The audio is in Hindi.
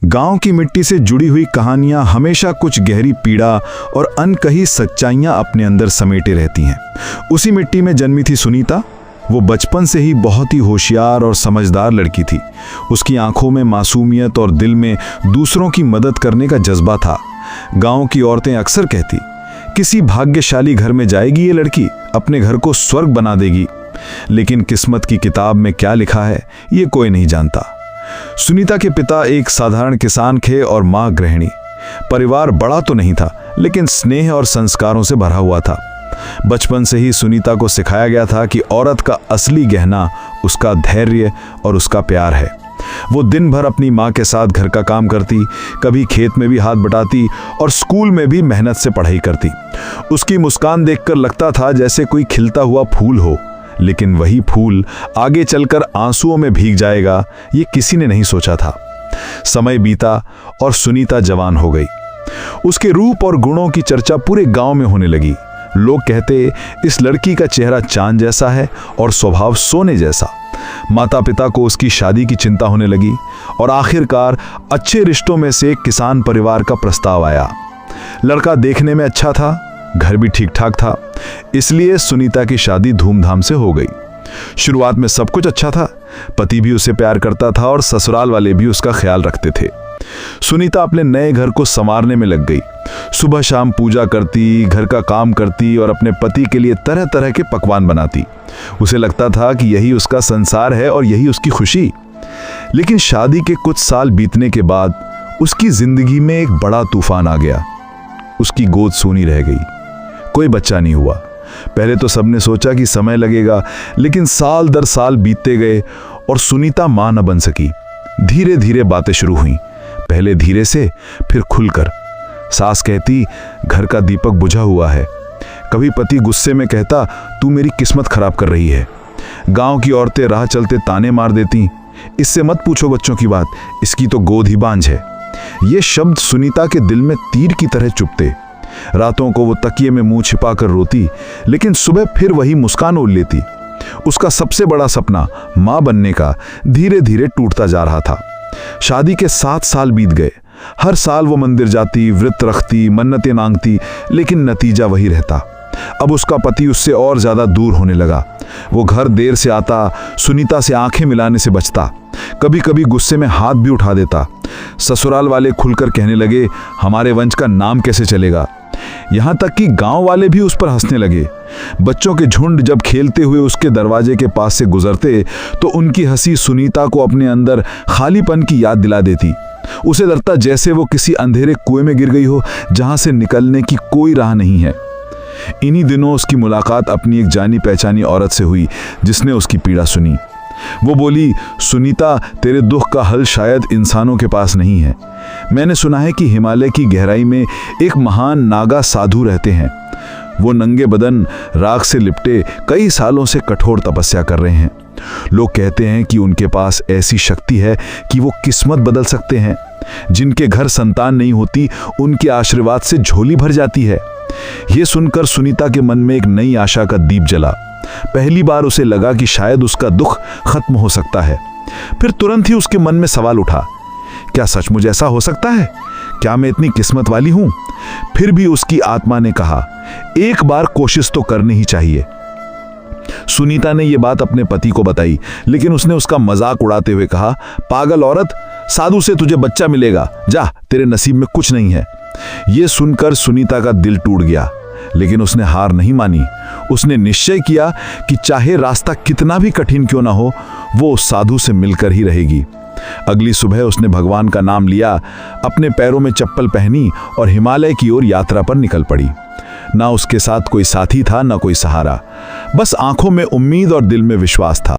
गांव की मिट्टी से जुड़ी हुई कहानियां हमेशा कुछ गहरी पीड़ा और अनकही सच्चाइयां अपने अंदर समेटे रहती हैं। उसी मिट्टी में जन्मी थी सुनीता। वो बचपन से ही बहुत ही होशियार और समझदार लड़की थी। उसकी आंखों में मासूमियत और दिल में दूसरों की मदद करने का जज्बा था। गांव की औरतें अक्सर कहती, किसी भाग्यशाली घर में जाएगी ये लड़की, अपने घर को स्वर्ग बना देगी। लेकिन किस्मत की किताब में क्या लिखा है ये कोई नहीं जानता। सुनीता के पिता एक साधारण किसान थे और मां गृहिणी। परिवार बड़ा तो नहीं था, लेकिन स्नेह और संस्कारों से भरा हुआ था। बचपन से ही सुनीता को सिखाया गया था कि औरत का असली गहना उसका धैर्य और उसका प्यार है। वो दिन भर अपनी माँ के साथ घर का काम करती, कभी खेत में भी हाथ बटाती और स्कूल में भी मेहनत से पढ़ाई करती। उसकी मुस्कान देखकर लगता था जैसे कोई खिलता हुआ फूल हो, लेकिन वही फूल आगे चलकर आंसुओं में भीग जाएगा, ये किसी ने नहीं सोचा था। समय बीता और सुनीता जवान हो गई। उसके रूप और गुणों की चर्चा पूरे गांव में होने लगी। लोग कहते, इस लड़की का चेहरा चांद जैसा है और स्वभाव सोने जैसा। माता पिता को उसकी शादी की चिंता होने लगी और आखिरकार अच्छे रिश्तों में से एक किसान परिवार का प्रस्ताव आया। लड़का देखने में अच्छा था, घर भी ठीक ठाक था, इसलिए सुनीता की शादी धूमधाम से हो गई। शुरुआत में सब कुछ अच्छा था। पति भी उसे प्यार करता था और ससुराल वाले भी उसका ख्याल रखते थे। सुनीता अपने नए घर को संवारने में लग गई। सुबह शाम पूजा करती, घर का काम करती और अपने पति के लिए तरह तरह के पकवान बनाती। उसे लगता था कि यही उसका संसार है और यही उसकी खुशी। लेकिन शादी के कुछ साल बीतने के बाद उसकी जिंदगी में एक बड़ा तूफान आ गया। उसकी गोद सूनी रह गई, कोई बच्चा नहीं हुआ। पहले तो सबने सोचा कि समय लगेगा, लेकिन साल दर साल बीतते गए और सुनीता मां न बन सकी। धीरे धीरे बातें शुरू हुई, पहले धीरे से, फिर खुलकर। सास कहती, घर का दीपक बुझा हुआ है। कभी पति गुस्से में कहता, तू मेरी किस्मत खराब कर रही है। गांव की औरतें राह चलते ताने मार देती, इससे मत पूछो बच्चों की बात, इसकी तो गोद ही बांझ है। ये शब्द सुनीता के दिल में तीर की तरह चुभते। रातों को वो तकिए में मुंह छिपाकर रोती, लेकिन सुबह फिर वही मुस्कान ओढ़ लेती। उसका सबसे बड़ा सपना मां बनने का धीरे धीरे टूटता जा रहा था। शादी के 7 साल बीत गए। हर साल वो मंदिर जाती, व्रत रखती, मन्नतें मांगती, लेकिन नतीजा वही रहता। अब उसका पति उससे और ज्यादा दूर होने लगा। वो घर देर से आता, सुनीता से आंखें मिलाने से बचता, कभी कभी गुस्से में हाथ भी उठा देता। ससुराल वाले खुलकर कहने लगे, हमारे वंश का नाम कैसे चलेगा। यहां तक कि गांव वाले भी उस पर हंसने लगे। बच्चों के झुंड जब खेलते हुए उसके दरवाजे के पास से गुजरते तो उनकी हंसी सुनीता को अपने अंदर खालीपन की याद दिला देती। उसे लगता जैसे वो किसी अंधेरे कुएं में गिर गई हो, जहां से निकलने की कोई राह नहीं है। इन्हीं दिनों उसकी मुलाकात अपनी एक जानी पहचानी औरत से हुई, जिसने उसकी पीड़ा सुनी। वो बोली, सुनीता, तेरे दुख का हल शायद इंसानों के पास नहीं है। मैंने सुना है कि हिमालय की गहराई में एक महान नागा साधु रहते हैं। वो नंगे बदन, राख से लिपटे, कई सालों से कठोर तपस्या कर रहे हैं। लोग कहते हैं कि उनके पास ऐसी शक्ति है कि वो किस्मत बदल सकते हैं। जिनके घर संतान नहीं होती, उनके आशीर्वाद से झोली भर जाती है। ये सुनकर सुनीता के मन में एक नई आशा का दीप जला। पहली बार उसे लगा कि शायद उसका दुख खत्म हो सकता है। फिर तुरंत ही उसके मन में सवाल उठा, क्या सचमुच ऐसा हो सकता है? क्या मैं इतनी किस्मत वाली हूं? फिर भी उसकी आत्मा ने कहा, एक बार कोशिश तो करनी ही चाहिए। सुनीता ने यह बात अपने पति को बताई, लेकिन उसने उसका मजाक उड़ाते हुए कहा, पागल औरत, साधु से तुझे बच्चा मिलेगा, जा, तेरे नसीब में कुछ नहीं है। यह सुनकर सुनीता का दिल टूट गया, लेकिन उसने हार नहीं मानी। उसने निश्चय किया कि चाहे रास्ता कितना भी कठिन क्यों ना हो, वो उस साधु से मिलकर ही रहेगी। अगली सुबह उसने भगवान का नाम लिया, अपने पैरों में चप्पल पहनी और हिमालय की ओर यात्रा पर निकल पड़ी। ना उसके साथ कोई साथी था, ना कोई सहारा, बस आंखों में उम्मीद और दिल में विश्वास था।